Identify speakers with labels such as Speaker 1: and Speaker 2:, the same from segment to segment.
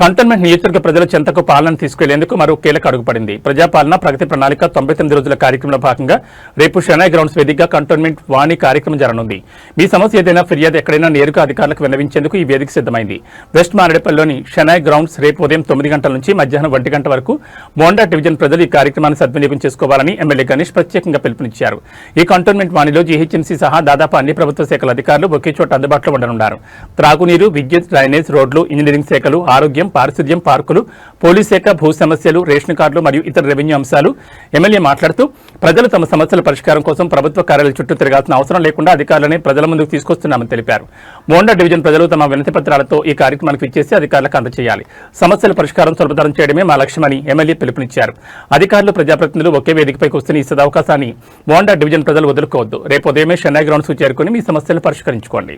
Speaker 1: Cantonment నియోజకవర్గ ప్రజల చెంతకు పాలన తీసుకెళ్లేందుకు మరో కీలక అడుగుపడింది. ప్రజాపాలన ప్రగతి ప్రణాళిక 99 రోజుల కార్యక్రమంలో భాగంగా రేపు షెనాయ్ గ్రౌండ్స్ వేదికగా కంటోన్మెంట్ వాణి కార్యక్రమం జరగనుంది. మీ సమస్య ఏదైనా ఫిర్యాదు ఎక్కడైనా నేరుగా అధికారులకు విన్నవించేందుకు ఈ వేదిక సిద్ధమైంది. వెస్ట్ మారేడుపల్లిలోని షెనాయ్ గ్రౌండ్స్ రేపు ఉదయం 9 గంటల నుంచి మధ్యాహ్నం 1 గంట వరకు మోండా డివిజన్ ప్రజలు ఈ కార్యక్రమాన్ని సద్వినియోగం చేసుకోవాలని ఎమ్మెల్యే గణేష్ ప్రత్యేకంగా పిలుపునిచ్చారు. ఈ కంటోన్మెంట్ వాణిలో జీహెచ్ఎంసీ సహా దాదాపు అన్ని ప్రభుత్వ శాఖల అధికారులు ఒకే చోట అందుబాటులో ఉండనున్నారు. త్రాగునీరు, విద్యుత్, డ్రైనేజ్, రోడ్లు, ఇంజనీరింగ్ శాఖలు, ఆరోగ్యం, పారిశుద్ధ్యం, పార్కులు, పోలీస్ శాఖ, భూ సమస్యలు, రేషన్ కార్డులు మరియు ఇతర రెవెన్యూ అంశాలు. ఎమ్మెల్యే మాట్లాడుతూ ప్రజలు తమ సమస్యల పరిష్కారం కోసం ప్రభుత్వ కార్యాలయాల చుట్టూ తిరగాల్సిన అవసరం లేకుండా అధికారులనే ప్రజల ముందుకు తీసుకొస్తున్నామని తెలిపారు. మోండా డివిజన్ ప్రజలు తమ వినతి పత్రాలతో ఈ కార్యక్రమానికి ఇచ్చేసి అధికారులకు అందజేయాలి. సమస్యల పరిష్కారం సులభతరం చేయడమే మా లక్ష్యమని ఎమ్మెల్యే పిలుపునిచ్చారు. అధికారులు, ప్రజాప్రతినిధులు ఒకే వేదికపైకి వస్తున్న ఈ సదవకాశాన్ని మోండా డివిజన్ ప్రజలు వదులుకోవద్దు. రేపు ఉదయమే షెనాయ్ గ్రౌండ్స్ చేరుకుని మీ సమస్యలను పరిష్కరించుకోండి.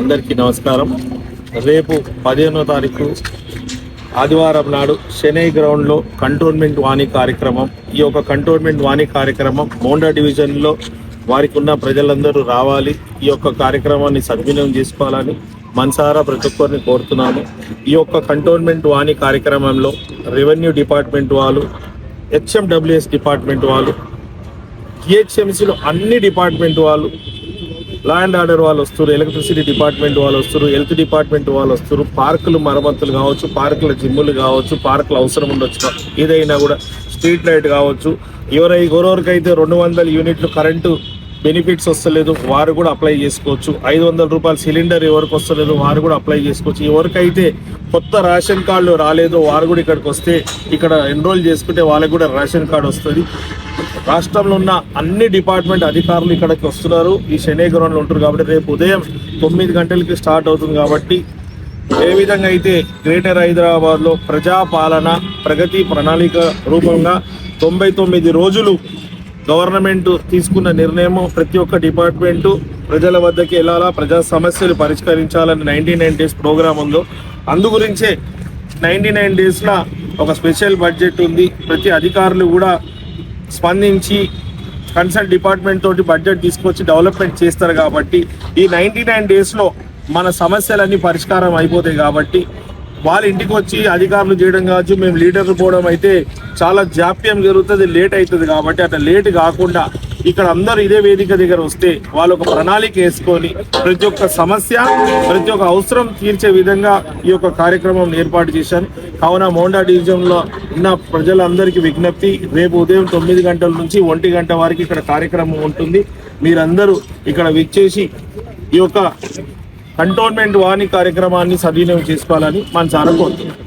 Speaker 2: అందరికీ నమస్కారం. రేపు 15వ తారీఖు ఆదివారం నాడు షెనాయ్ గ్రౌండ్లో కంటోన్మెంట్ వాణి కార్యక్రమం. ఈ యొక్క కంటోన్మెంట్ వాణి కార్యక్రమం మోండా డివిజన్లో వారికి ఉన్న ప్రజలందరూ రావాలి. ఈ యొక్క కార్యక్రమాన్ని సద్వినియోగం చేసుకోవాలని మనసారా ప్రతి ఒక్కరిని కోరుతున్నాము. ఈ యొక్క కంటోన్మెంట్ వాణి కార్యక్రమంలో రెవెన్యూ డిపార్ట్మెంట్ వాళ్ళు, హెచ్ఎండబ్ల్యూఎస్ డిపార్ట్మెంట్ వాళ్ళు, జిహెచ్ఎంసీలో అన్ని డిపార్ట్మెంట్ వాళ్ళు, లా అండ్ ఆర్డర్ వాళ్ళు వస్తారు, ఎలక్ట్రిసిటీ డిపార్ట్మెంట్ వాళ్ళు వస్తారు, హెల్త్ డిపార్ట్మెంట్ వాళ్ళు వస్తారు, పార్కులు మరమ్మతులు కావచ్చు, పార్కుల జిమ్ములు కావచ్చు, పార్కులు అవసరం ఉండొచ్చు, ఏదైనా కూడా స్ట్రీట్ లైట్ కావచ్చు. ఎవరెవరికైతే 200 యూనిట్లు కరెంటు బెనిఫిట్స్ వస్తలేదు వారు కూడా అప్లై చేసుకోవచ్చు. 500 రూపాయల సిలిండర్ ఎవరికి వస్తలేదు వారు కూడా అప్లై చేసుకోవచ్చు. ఎవరికైతే కొత్త రేషన్ కార్డులు రాలేదో వారు కూడా ఇక్కడికి వస్తే ఇక్కడ ఎన్రోల్ చేసుకుంటే వాళ్ళకి కూడా రేషన్ కార్డు వస్తుంది. రాష్ట్రంలో ఉన్న అన్ని డిపార్ట్మెంట్ అధికారులు ఇక్కడికి వస్తున్నారు. ఈ షెనాయ్ గ్రౌండ్లో ఉంటారు కాబట్టి రేపు ఉదయం 9 గంటలకి స్టార్ట్ అవుతుంది. కాబట్టి ఏ విధంగా అయితే గ్రేటర్ హైదరాబాద్లో ప్రజాపాలన ప్రగతి ప్రణాళిక రూపంగా 99 రోజులు గవర్నమెంట్ తీసుకున్న నిర్ణయం ప్రతి ఒక్క డిపార్ట్మెంటు ప్రజల వద్దకి వెళ్ళాలా, ప్రజా సమస్యలు పరిష్కరించాలని 99 డేస్ ప్రోగ్రామ్ ఉందో అందు గురించే 99 డేస్లో ఒక స్పెషల్ బడ్జెట్ ఉంది. ప్రతి అధికారులు కూడా స్పందించి కన్సల్ట్ డిపార్ట్మెంట్ తోటి బడ్జెట్ తీసుకొచ్చి డెవలప్మెంట్ చేస్తారు. కాబట్టి ఈ 99 డేస్లో మన సమస్యలన్నీ పరిష్కారం అయిపోతాయి. కాబట్టి వాళ్ళ ఇంటికి వచ్చి అధికారులు చేయడం కావచ్చు, మేము లీడర్లు పోవడం అయితే చాలా జాప్యం జరుగుతుంది, లేట్ అవుతుంది. కాబట్టి అట్లా లేట్ కాకుండా ఇక్కడ అందరూ ఇదే వేదిక దగ్గర వస్తే వాళ్ళు ఒక ప్రణాళిక వేసుకొని ప్రతి ఒక్క సమస్య, ప్రతి ఒక్క అవసరం తీర్చే విధంగా ఈ యొక్క కార్యక్రమం ఏర్పాటు చేశాను. కావున మోండా డివిజన్లో ఉన్న ప్రజలందరికీ విజ్ఞప్తి, రేపు ఉదయం 9 గంటల నుంచి 1 గంట వరకు ఇక్కడ కార్యక్రమం ఉంటుంది. మీరందరూ ఇక్కడ విచ్చేసి ఈ యొక్క కంటోన్మెంట్ వాణి కార్యక్రమాన్ని సద్వినియోగం చేసుకోవాలని మనసారా కోరుతున్నాను.